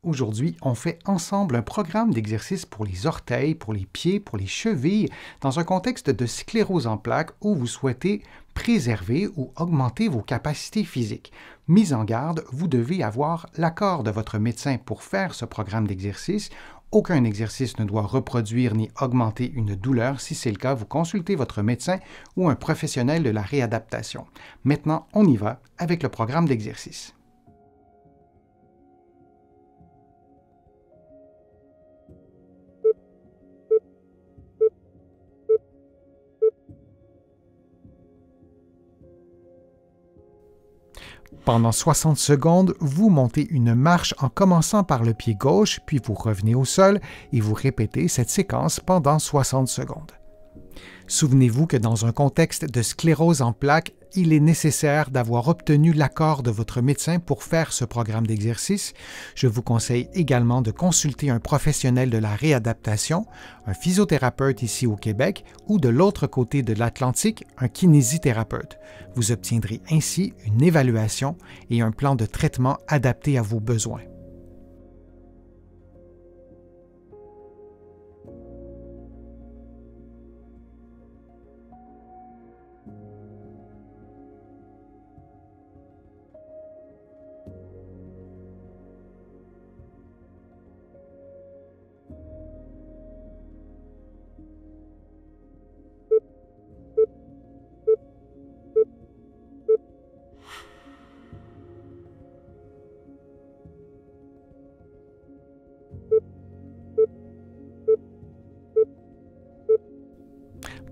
Aujourd'hui, on fait ensemble un programme d'exercice pour les orteils, pour les pieds, pour les chevilles, dans un contexte de sclérose en plaques où vous souhaitez préserver ou augmenter vos capacités physiques. Mise en garde, vous devez avoir l'accord de votre médecin pour faire ce programme d'exercice. Aucun exercice ne doit reproduire ni augmenter une douleur. Si c'est le cas, vous consultez votre médecin ou un professionnel de la réadaptation. Maintenant, on y va avec le programme d'exercice. Pendant 60 secondes, vous montez une marche en commençant par le pied gauche, puis vous revenez au sol et vous répétez cette séquence pendant 60 secondes. Souvenez-vous que dans un contexte de sclérose en plaques, il est nécessaire d'avoir obtenu l'accord de votre médecin pour faire ce programme d'exercice. Je vous conseille également de consulter un professionnel de la réadaptation, un physiothérapeute ici au Québec ou de l'autre côté de l'Atlantique, un kinésithérapeute. Vous obtiendrez ainsi une évaluation et un plan de traitement adapté à vos besoins.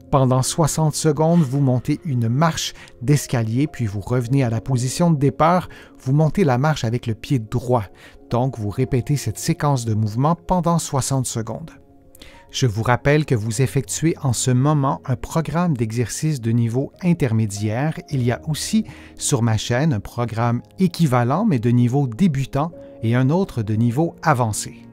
Pendant 60 secondes, vous montez une marche d'escalier, puis vous revenez à la position de départ. Vous montez la marche avec le pied droit. Donc, vous répétez cette séquence de mouvements pendant 60 secondes. Je vous rappelle que vous effectuez en ce moment un programme d'exercice de niveau intermédiaire. Il y a aussi sur ma chaîne un programme équivalent mais de niveau débutant et un autre de niveau avancé.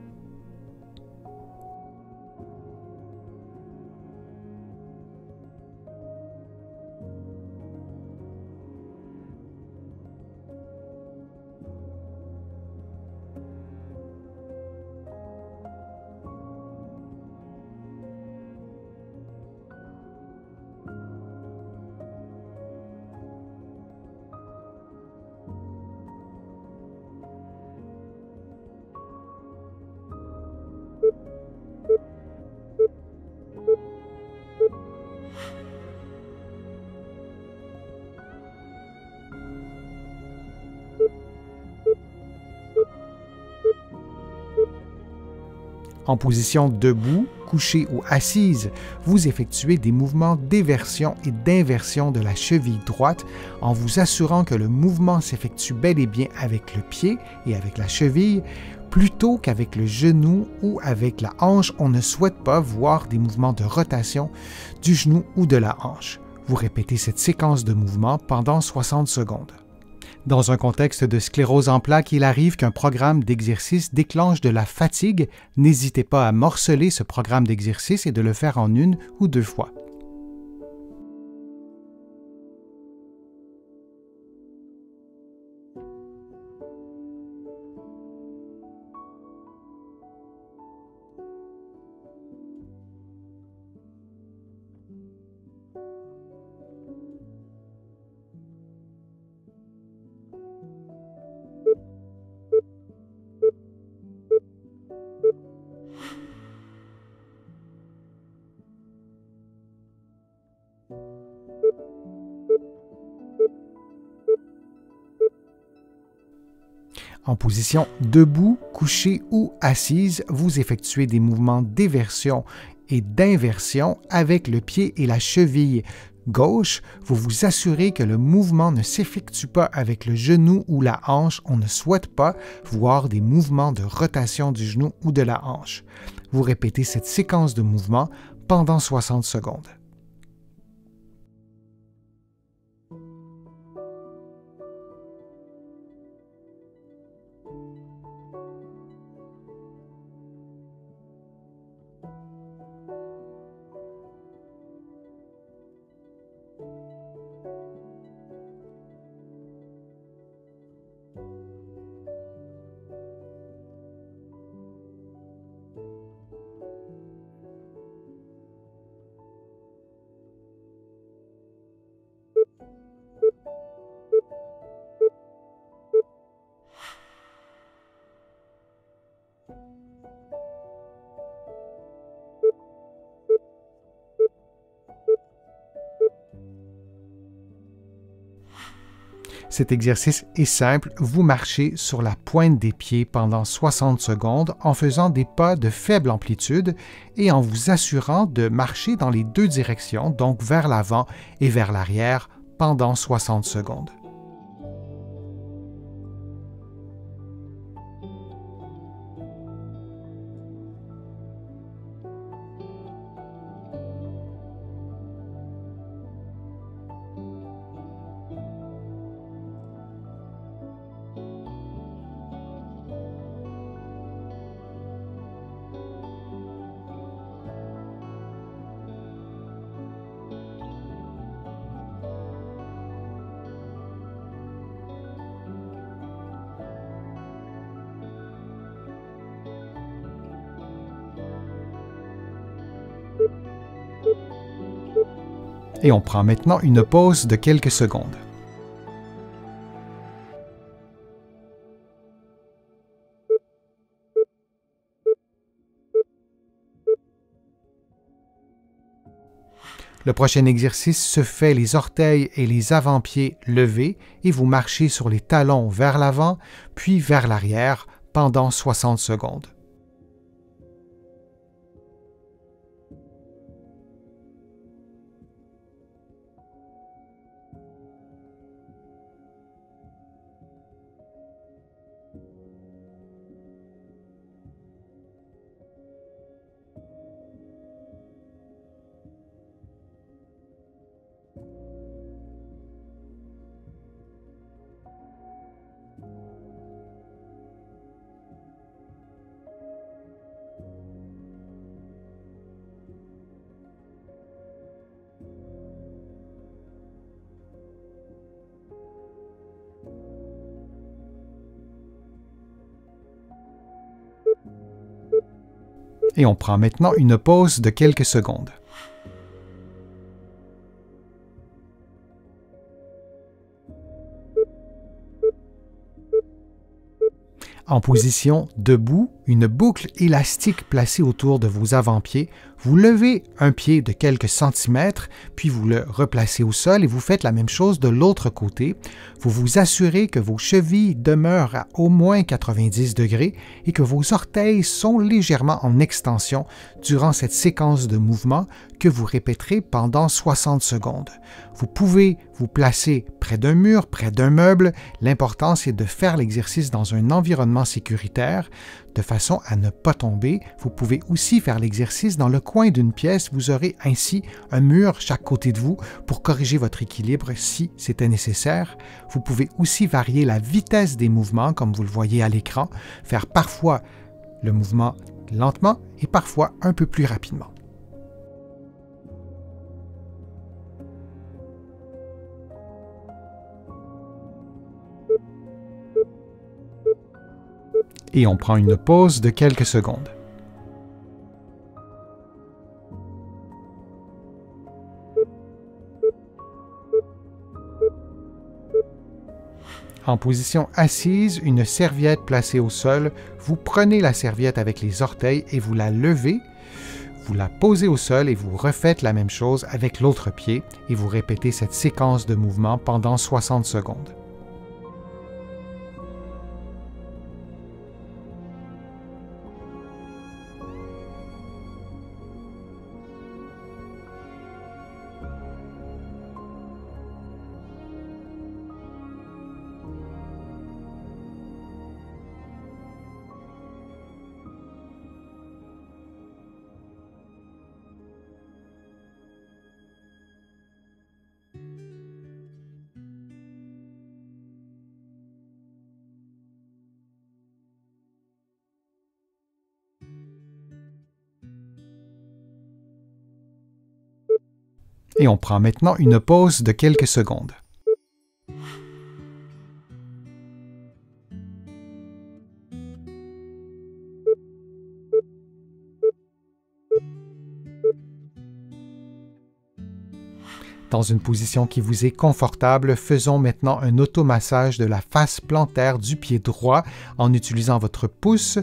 En position debout, couché ou assise, vous effectuez des mouvements d'éversion et d'inversion de la cheville droite en vous assurant que le mouvement s'effectue bel et bien avec le pied et avec la cheville, plutôt qu'avec le genou ou avec la hanche. On ne souhaite pas voir des mouvements de rotation du genou ou de la hanche. Vous répétez cette séquence de mouvements pendant 60 secondes. Dans un contexte de sclérose en plaques, il arrive qu'un programme d'exercice déclenche de la fatigue. N'hésitez pas à morceler ce programme d'exercice et de le faire en 1 ou 2 fois. En position debout, couché ou assise, vous effectuez des mouvements d'éversion et d'inversion avec le pied et la cheville gauche. Vous vous assurez que le mouvement ne s'effectue pas avec le genou ou la hanche. On ne souhaite pas voir des mouvements de rotation du genou ou de la hanche. Vous répétez cette séquence de mouvements pendant 60 secondes. Cet exercice est simple, vous marchez sur la pointe des pieds pendant 60 secondes en faisant des pas de faible amplitude et en vous assurant de marcher dans les deux directions, donc vers l'avant et vers l'arrière, pendant 60 secondes. Et on prend maintenant une pause de quelques secondes. Le prochain exercice se fait les orteils et les avant-pieds levés et vous marchez sur les talons vers l'avant, puis vers l'arrière pendant 60 secondes. Et on prend maintenant une pause de quelques secondes. En position debout, une boucle élastique placée autour de vos avant-pieds, vous levez un pied de quelques centimètres, puis vous le replacez au sol et vous faites la même chose de l'autre côté. Vous vous assurez que vos chevilles demeurent à au moins 90 degrés et que vos orteils sont légèrement en extension durant cette séquence de mouvements que vous répéterez pendant 60 secondes. Vous pouvez vous placer près d'un mur, près d'un meuble. L'important, c'est de faire l'exercice dans un environnement sécuritaire de façon à ne pas tomber. Vous pouvez aussi faire l'exercice dans le coin d'une pièce. Vous aurez ainsi un mur chaque côté de vous pour corriger votre équilibre si c'était nécessaire. Vous pouvez aussi varier la vitesse des mouvements, comme vous le voyez à l'écran, faire parfois le mouvement lentement et parfois un peu plus rapidement. Et on prend une pause de quelques secondes. En position assise, une serviette placée au sol, vous prenez la serviette avec les orteils et vous la levez, vous la posez au sol et vous refaites la même chose avec l'autre pied et vous répétez cette séquence de mouvements pendant 60 secondes. Et on prend maintenant une pause de quelques secondes. Dans une position qui vous est confortable, faisons maintenant un automassage de la face plantaire du pied droit en utilisant votre pouce.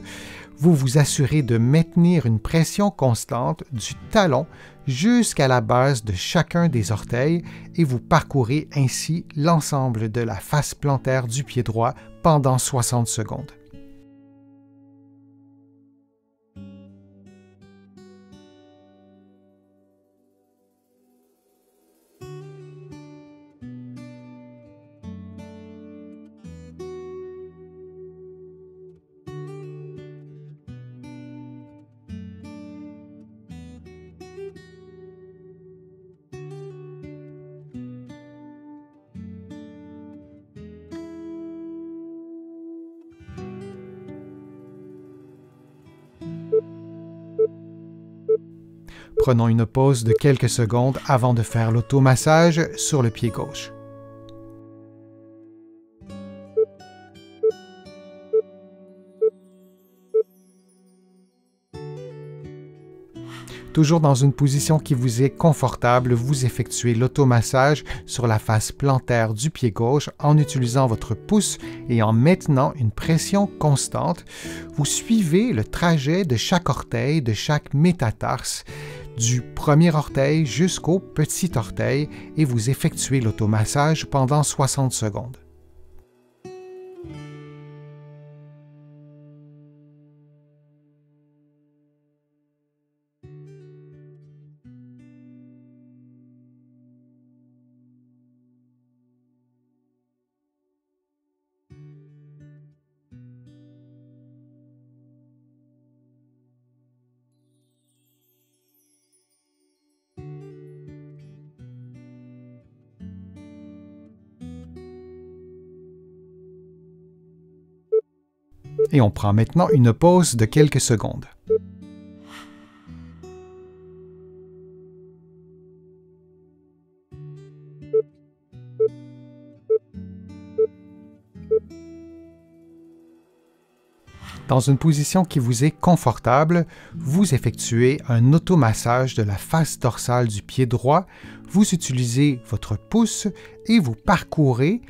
Vous vous assurez de maintenir une pression constante du talon jusqu'à la base de chacun des orteils et vous parcourez ainsi l'ensemble de la face plantaire du pied droit pendant 60 secondes. Prenons une pause de quelques secondes avant de faire l'automassage sur le pied gauche. Toujours dans une position qui vous est confortable, vous effectuez l'automassage sur la face plantaire du pied gauche en utilisant votre pouce et en maintenant une pression constante. Vous suivez le trajet de chaque orteil, de chaque métatarse, du premier orteil jusqu'au petit orteil et vous effectuez l'automassage pendant 60 secondes. Et on prend maintenant une pause de quelques secondes. Dans une position qui vous est confortable, vous effectuez un automassage de la face dorsale du pied droit. Vous utilisez votre pouce et vous parcourez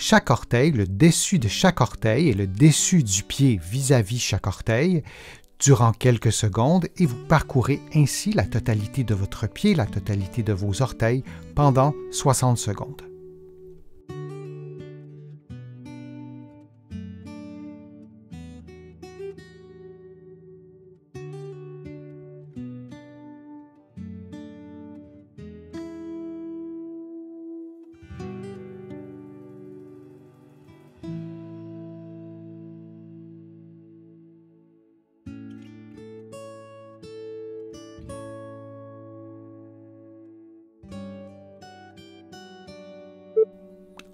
chaque orteil, le dessus de chaque orteil et le dessus du pied vis-à-vis chaque orteil durant quelques secondes et vous parcourez ainsi la totalité de votre pied, la totalité de vos orteils pendant 60 secondes.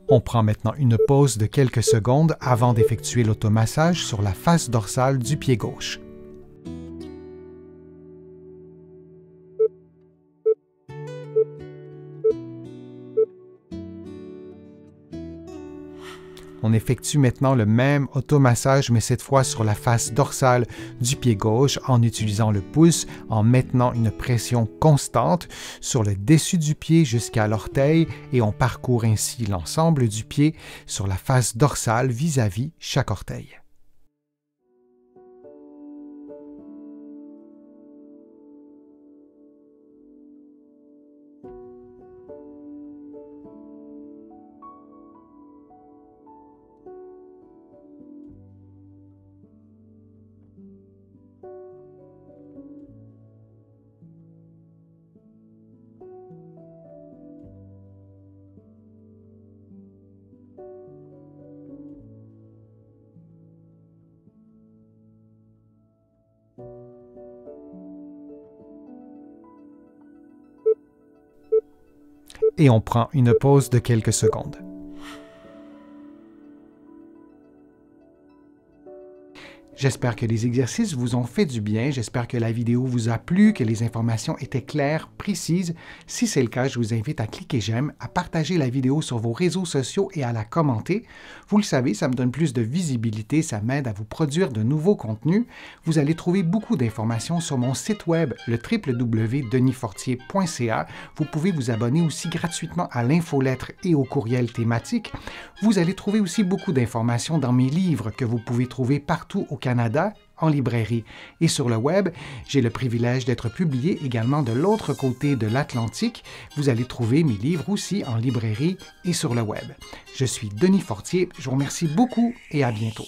On prend maintenant une pause de quelques secondes avant d'effectuer l'automassage sur la face dorsale du pied gauche. On effectue maintenant le même automassage, mais cette fois sur la face dorsale du pied gauche en utilisant le pouce, en maintenant une pression constante sur le dessus du pied jusqu'à l'orteil et on parcourt ainsi l'ensemble du pied sur la face dorsale vis-à-vis chaque orteil. Et on prend une pause de quelques secondes. J'espère que les exercices vous ont fait du bien, j'espère que la vidéo vous a plu, que les informations étaient claires, précises. Si c'est le cas, je vous invite à cliquer j'aime, à partager la vidéo sur vos réseaux sociaux et à la commenter. Vous le savez, ça me donne plus de visibilité, ça m'aide à vous produire de nouveaux contenus. Vous allez trouver beaucoup d'informations sur mon site web, le www.denisfortier.ca. Vous pouvez vous abonner aussi gratuitement à l'infolettre et au courriel thématique. Vous allez trouver aussi beaucoup d'informations dans mes livres que vous pouvez trouver partout au Canada, en librairie et sur le web. J'ai le privilège d'être publié également de l'autre côté de l'Atlantique. Vous allez trouver mes livres aussi en librairie et sur le web. Je suis Denis Fortier, je vous remercie beaucoup et à bientôt.